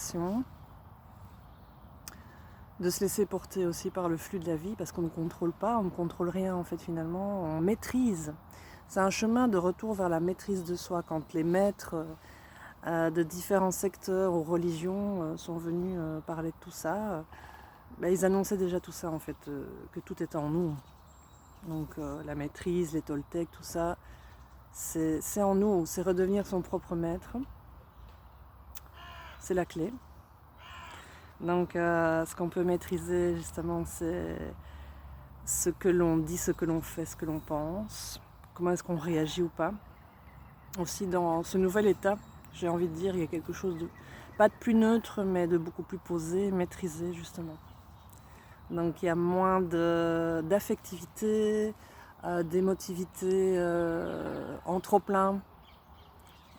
compassion, de se laisser porter aussi par le flux de la vie, parce qu'on ne contrôle pas, on ne contrôle rien en fait finalement, on maîtrise. C'est un chemin de retour vers la maîtrise de soi. Quand les maîtres de différents secteurs ou religions sont venus parler de tout ça, ils annonçaient déjà tout ça en fait, que tout est en nous. Donc la maîtrise, les Toltecs, tout ça, c'est en nous, c'est redevenir son propre maître. C'est la clé. Donc ce qu'on peut maîtriser justement, c'est ce que l'on dit, ce que l'on fait, ce que l'on pense, comment est-ce qu'on réagit ou pas. Aussi dans ce nouvel état, j'ai envie de dire, il y a quelque chose de, pas de plus neutre, mais de beaucoup plus posé, maîtrisé justement. Donc il y a moins d'affectivité, d'émotivité en trop plein.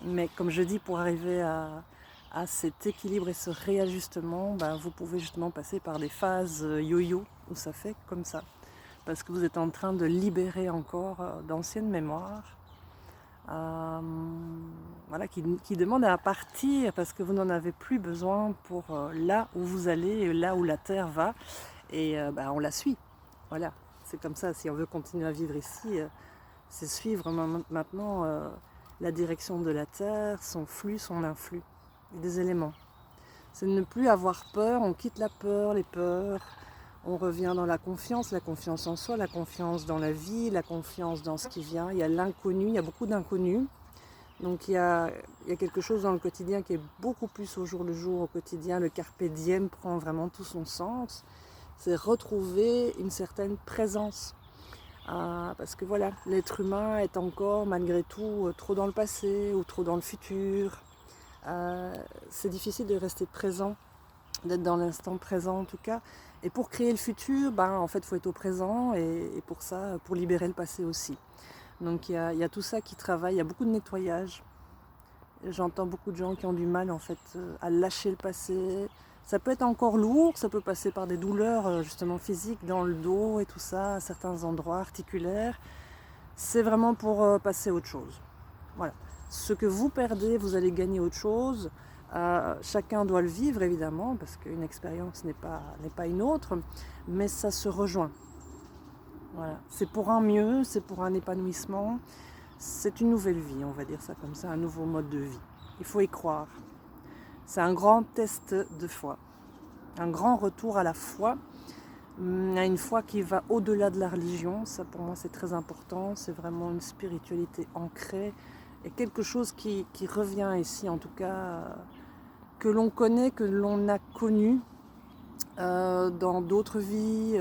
Mais comme je dis, pour arriver à cet équilibre et ce réajustement, vous pouvez justement passer par des phases yo-yo où ça fait comme ça. Parce que vous êtes en train de libérer encore d'anciennes mémoires qui demandent à partir parce que vous n'en avez plus besoin pour là où vous allez, là où la Terre va. Et on la suit. Voilà, c'est comme ça. Si on veut continuer à vivre ici, c'est suivre maintenant la direction de la Terre, son flux, son influx, des éléments. C'est de ne plus avoir peur, on quitte la peur, les peurs, on revient dans la confiance en soi, la confiance dans la vie, la confiance dans ce qui vient. Il y a l'inconnu, il y a beaucoup d'inconnus. Donc il y a quelque chose dans le quotidien qui est beaucoup plus au jour le jour, au quotidien. Le carpe diem prend vraiment tout son sens. C'est retrouver une certaine présence. Parce que voilà, l'être humain est encore malgré tout trop dans le passé ou trop dans le futur. C'est difficile de rester présent, d'être dans l'instant présent en tout cas. Et pour créer le futur, en fait, il faut être au présent et pour ça, pour libérer le passé aussi. Donc il y a tout ça qui travaille, il y a beaucoup de nettoyage. J'entends beaucoup de gens qui ont du mal en fait à lâcher le passé. Ça peut être encore lourd, ça peut passer par des douleurs justement physiques dans le dos et tout ça, à certains endroits articulaires. C'est vraiment pour passer à autre chose. Voilà. Ce que vous perdez, vous allez gagner autre chose. Chacun doit le vivre évidemment, parce qu'une expérience n'est pas une autre, mais ça se rejoint. Voilà. C'est pour un mieux, c'est pour un épanouissement, c'est une nouvelle vie, on va dire ça comme ça, un nouveau mode de vie. Il faut y croire. C'est un grand test de foi, un grand retour à la foi, à une foi qui va au-delà de la religion. Ça pour moi c'est très important, c'est vraiment une spiritualité ancrée et quelque chose qui revient ici en tout cas, que l'on connaît, que l'on a connu dans d'autres vies,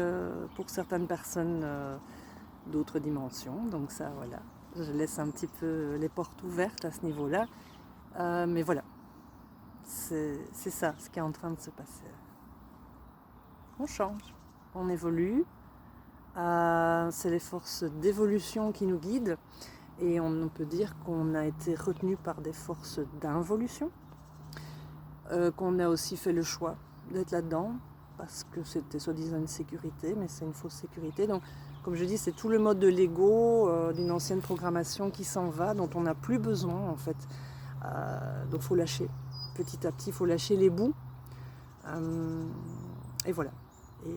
pour certaines personnes d'autres dimensions. Donc ça voilà, je laisse un petit peu les portes ouvertes à ce niveau-là, mais voilà. C'est ça ce qui est en train de se passer. On change, on évolue, c'est les forces d'évolution qui nous guident et on peut dire qu'on a été retenu par des forces d'involution, qu'on a aussi fait le choix d'être là-dedans parce que c'était soi-disant une sécurité, mais c'est une fausse sécurité. Donc comme je dis, c'est tout le mode de l'ego, d'une ancienne programmation qui s'en va, dont on n'a plus besoin en fait. Donc il faut lâcher. Petit à petit, il faut lâcher les bouts. Et voilà. Et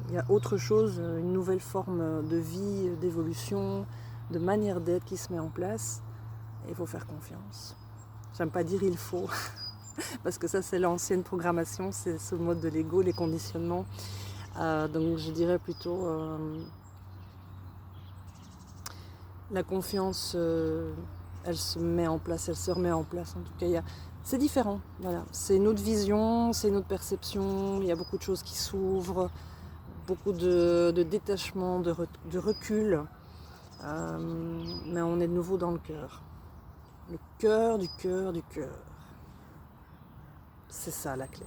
il y a autre chose, une nouvelle forme de vie, d'évolution, de manière d'être qui se met en place. Et il faut faire confiance. J'aime pas dire il faut, parce que ça c'est l'ancienne programmation, c'est ce mode de l'ego, les conditionnements. Donc je dirais plutôt la confiance, elle se met en place, elle se remet en place. En tout cas, c'est différent. Voilà. C'est une autre vision, c'est une autre perception. Il y a beaucoup de choses qui s'ouvrent, beaucoup de détachement, de recul. Mais on est de nouveau dans le cœur. Le cœur du cœur du cœur. C'est ça la clé.